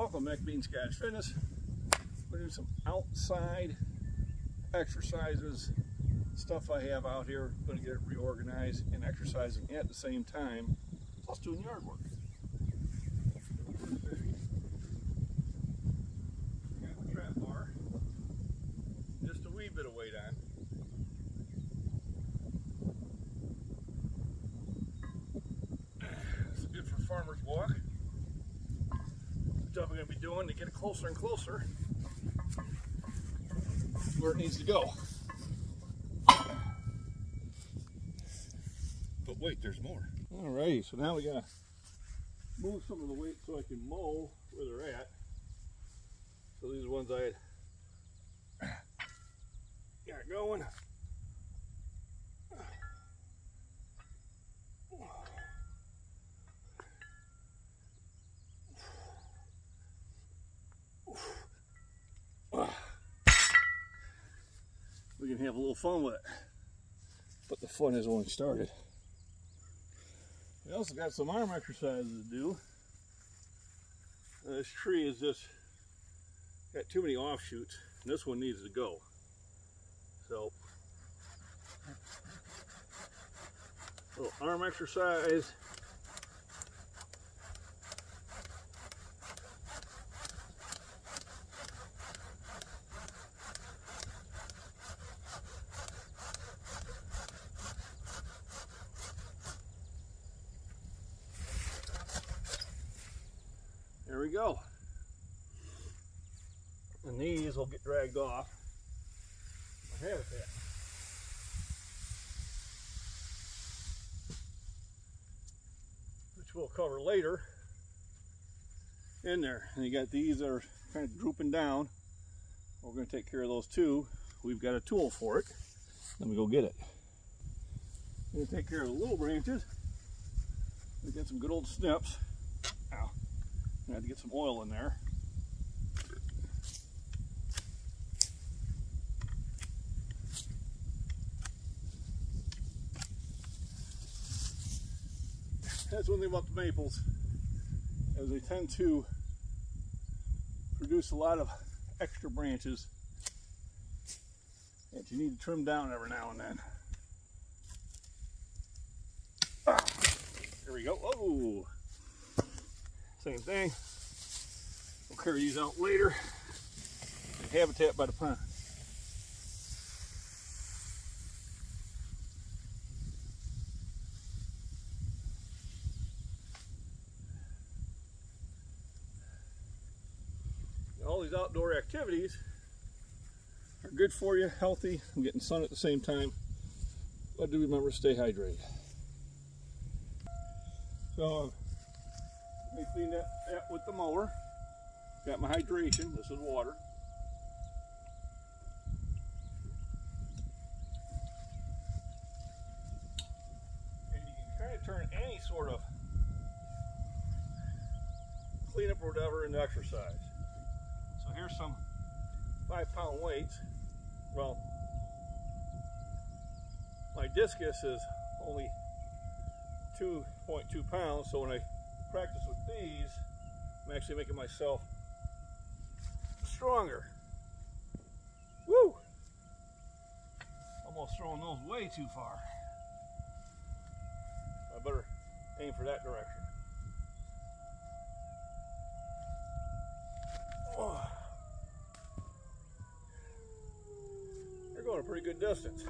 Welcome to MacBean Scottish Fitness. We're doing some outside exercises, stuff I have out here. Going to get it reorganized and exercising at the same time, plus doing yard work. Got the trap bar, just a wee bit of weight on. It's good for farmer's walk. Job we're going to be doing to get it closer and closer to where it needs to go. But wait, there's more. Alrighty, so now we gotta move some of the weight so I can mow where they're at. So these are the ones I had got going. We can have a little fun with it, but the fun has only started. We also got some arm exercises to do. This tree is just got too many offshoots, and this one needs to go. So, little arm exercise. There we go. And these will get dragged off my habitat. Which we'll cover later in there. And you got these that are kind of drooping down. We're going to take care of those too. We've got a tool for it. Let me go get it. We're going to take care of the little branches. We got some good old snips. Ow. I had to get some oil in there. That's one thing about the maples, is they tend to produce a lot of extra branches that you need to trim down every now and then. There we go. Oh. Same thing. We'll carry these out later. Habitat by the pond. All these outdoor activities are good for you, healthy. I'm getting sun at the same time. But do remember to stay hydrated. So, let me clean that with the mower. Got my hydration. This is water. And you can kind of turn any sort of cleanup or whatever into exercise. So here's some 5-pound weights. Well, my discus is only 2.2 pounds, so when I practice with these, I'm actually making myself stronger. Woo! Almost throwing those way too far. I better aim for that direction. Oh. They're going a pretty good distance.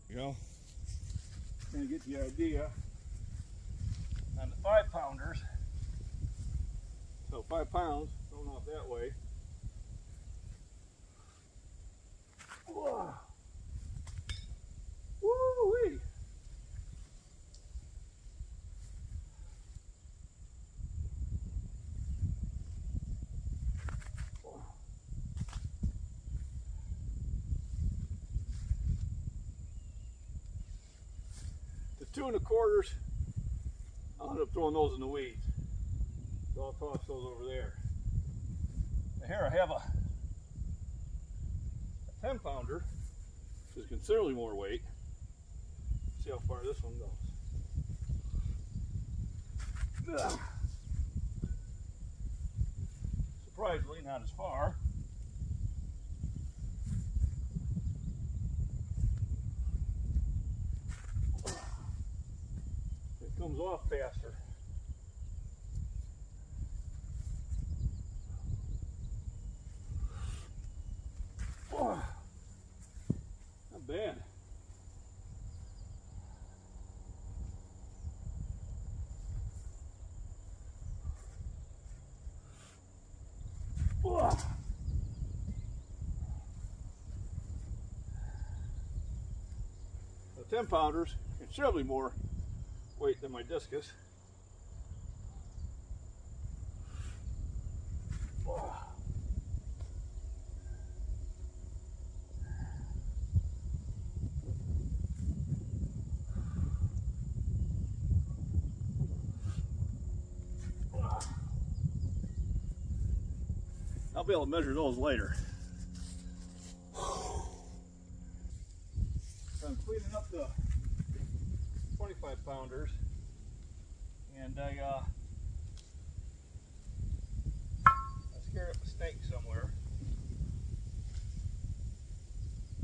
You know, going to get the idea on the 5-pounders. So 5 pounds thrown off that way. Woo-wee! The 2 1/4s, I'll end up throwing those in the weeds. So I'll toss those over there. Now here I have a 10-pounder, which is considerably more weight. See how far this one goes. Surprisingly, not as far. It comes off faster. Oh, not bad. Oh. The 10 pounders, considerably more weight than my discus. Oh. I'll be able to measure those later. So I'm cleaning up the 25 pounders, and I scared up a snake somewhere.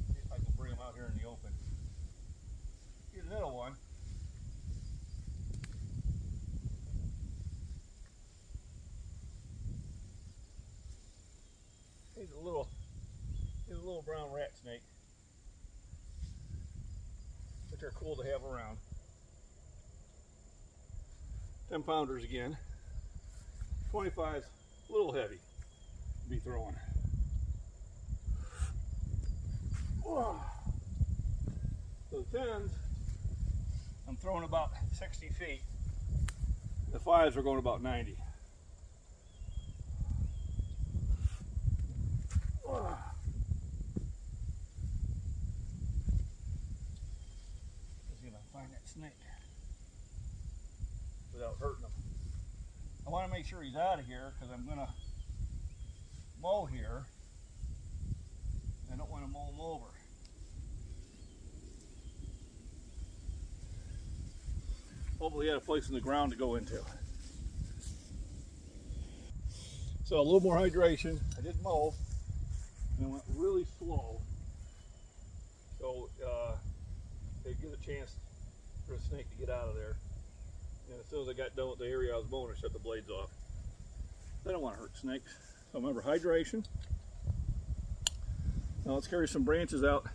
See if I can bring him out here in the open. Here's another one. He's a little brown rat snake, which are cool to have around. 10 pounders again. 25's a little heavy to be throwing. So the 10s, I'm throwing about 60 feet. The 5s are going about 90. Let's see if I can find that snake without hurting him. I want to make sure he's out of here because I'm going to mow here. I don't want to mow him over. Hopefully he had a place in the ground to go into. So a little more hydration. I did mow. And it went really slow, so it gives a chance for the snake to get out of there. And as soon as I got done with the area I was mowing, I shut the blades off. I don't want to hurt snakes. So remember, hydration. Now let's carry some branches out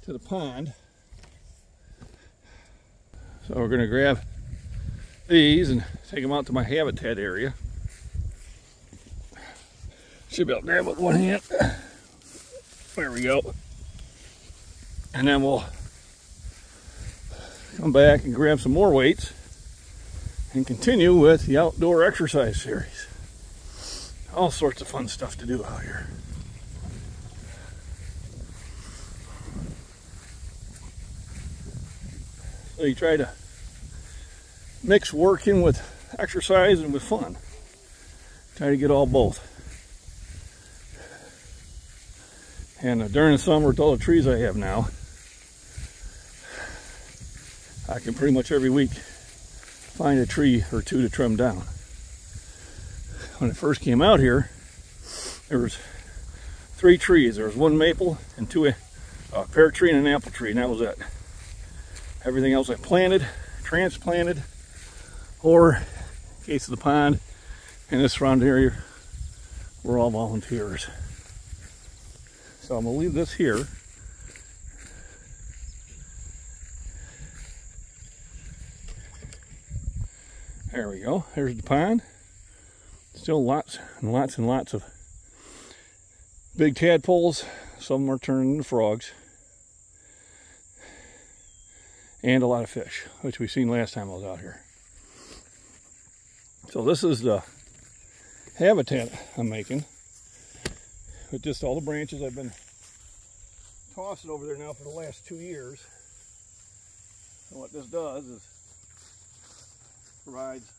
to the pond. So we're going to grab these and take them out to my habitat area. Should be able to grab it with one hand. There we go. And then we'll come back and grab some more weights and continue with the outdoor exercise series. All sorts of fun stuff to do out here. So you try to mix working with exercise and with fun. Try to get all both. And during the summer, with all the trees I have now, I can pretty much every week find a tree or two to trim down. When I first came out here, there was 3 trees. There was 1 maple and 2 a pear tree and an apple tree, and that was it. Everything else I planted, transplanted, or in case of the pond and this surrounding area, we're all volunteers. So I'm going to leave this here. There we go. There's the pond. Still lots and lots and lots of big tadpoles. Some are turning into frogs. And a lot of fish, which we seen last time I was out here. So this is the habitat I'm making. With just all the branches I've been tossing over there now for the last 2 years. And what this does is provides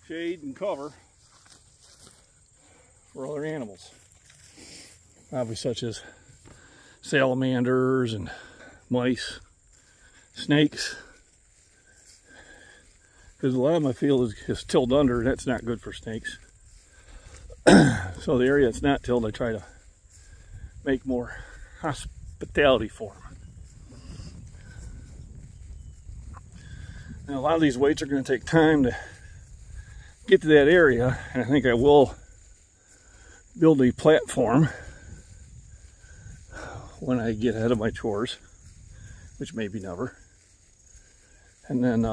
shade and cover for other animals. Obviously such as salamanders and mice, snakes, because a lot of my field is tilled under, and that's not good for snakes. So the area that's not tilled, I try to make more hospitality for them. And a lot of these weights are going to take time to get to that area, and I think I will build a platform when I get ahead of my chores, which may be never. And then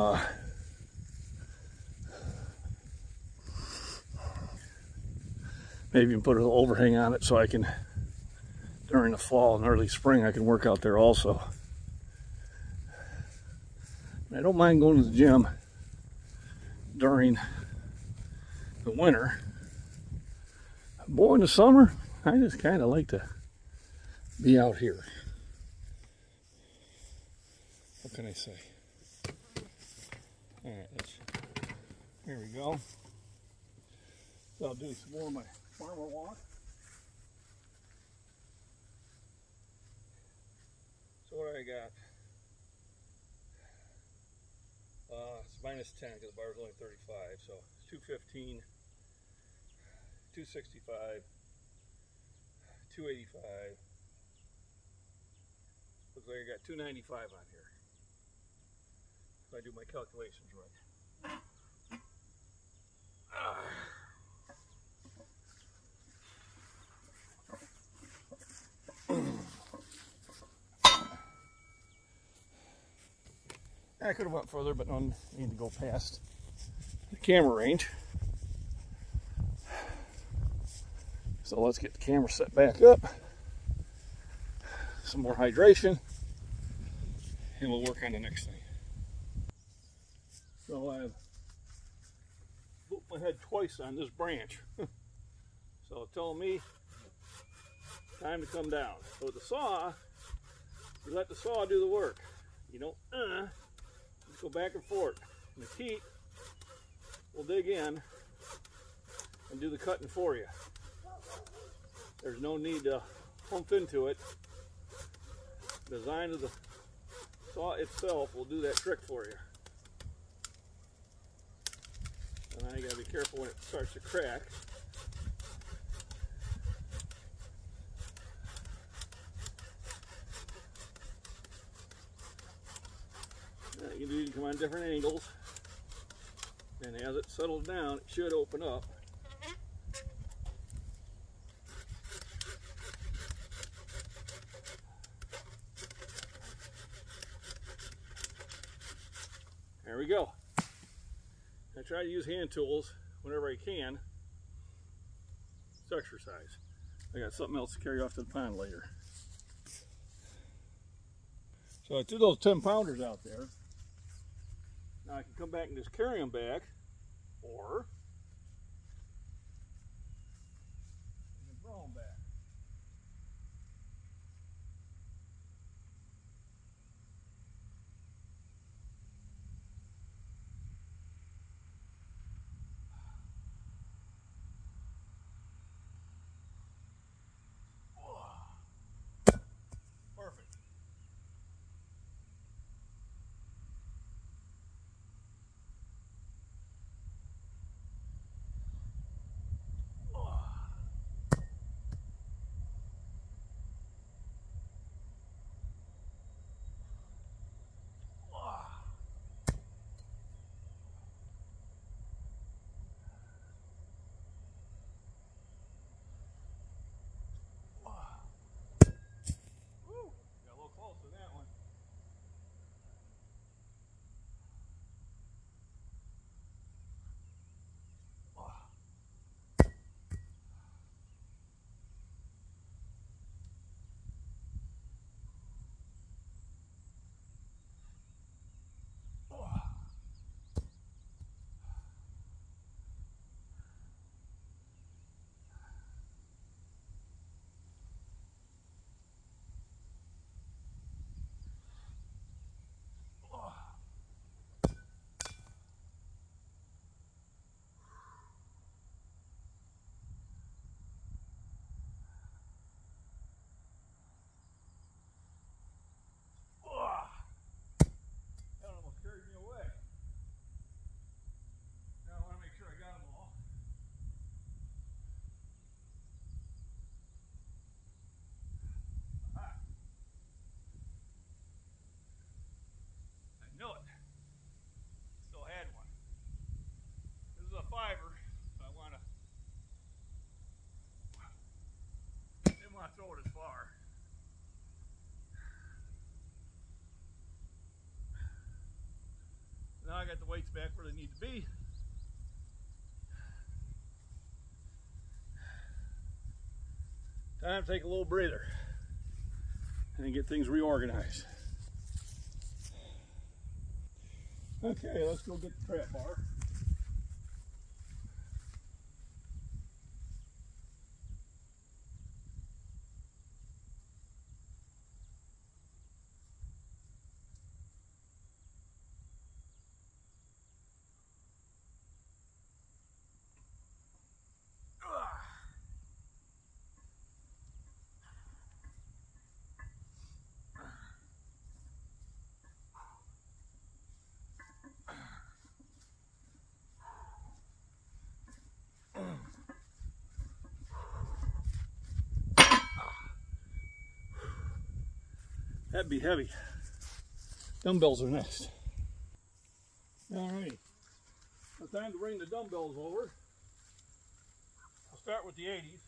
maybe even put an overhang on it so I can, during the fall and early spring, I can work out there also. I don't mind going to the gym during the winter. Boy, in the summer, I just kind of like to be out here. What can I say? All right, here we go. So I'll do some more of my farmer walk. So what do I got? It's minus 10 because the bar is only 35, so it's 215, 265, 285. Looks like I got 295 on here, if I do my calculations right. I could have went further, but no need to go past the camera range. So let's get the camera set back up. Some more hydration, and we'll work on the next thing. So I've booped my head twice on this branch. So it's telling me time to come down. So with the saw, you let the saw do the work. You don't just go back and forth. And the teat will dig in and do the cutting for you. There's no need to hump into it. The design of the saw itself will do that trick for you. And now you gotta be careful when it starts to crack. You can come on different angles, and as it settles down, it should open up. There we go. I try to use hand tools whenever I can. It's exercise. I got something else to carry off to the pond later. So I threw those 10-pounders out there. Now I can come back and just carry them back, or I can throw them back. Perfect. got the weights back where they need to be. Time to take a little breather and get things reorganized. Okay, let's go get the trap bar. That'd be heavy. Dumbbells are next. Alrighty, it's time to bring the dumbbells over. I'll start with the 80s.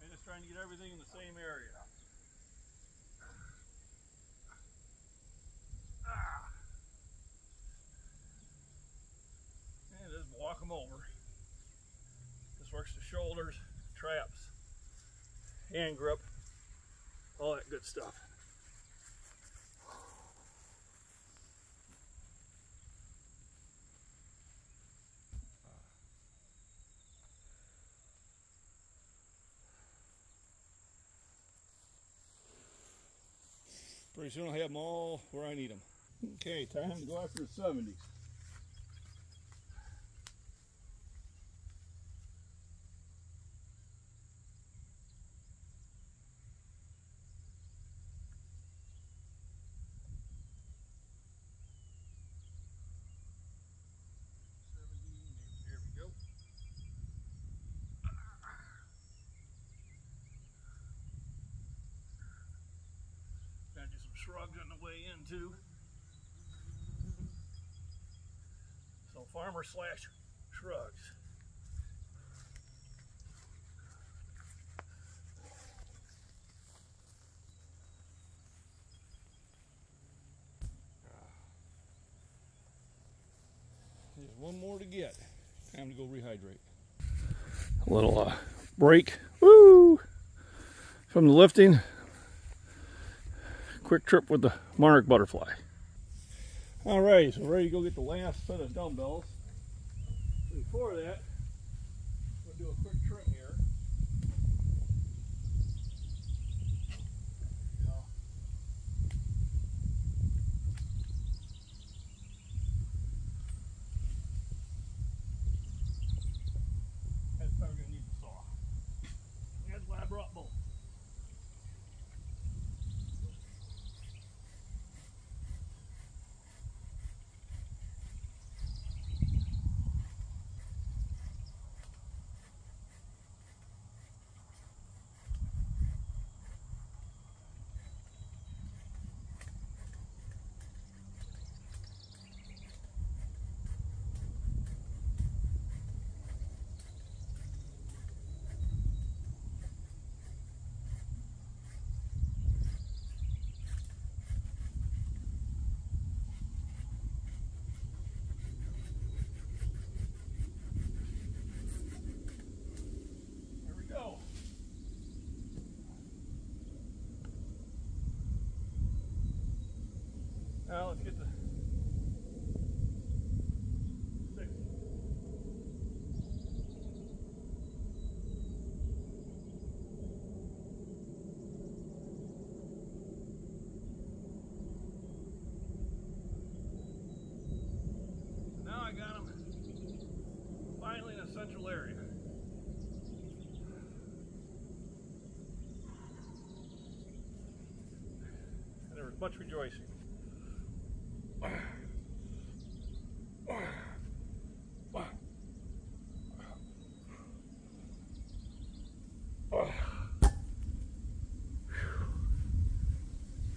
I'm just trying to get everything in the same area. And just walk them over. Works the shoulders, traps, hand grip, all that good stuff. Pretty soon I'll have them all where I need them. Okay, time to go after the 70s. Shrugs on the way in too. So farmer slash shrugs. There's one more to get. Time to go rehydrate. A little break. Woo! From the lifting. Quick trip with the monarch butterfly. Alright, so we're ready to go get the last set of dumbbells. Before that, we'll do a quick trim here. That's probably going to need the saw. That's why I brought both. Now let's get the 60. Now I got them finally in a central area. And there was much rejoicing.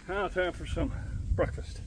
Now time for some breakfast.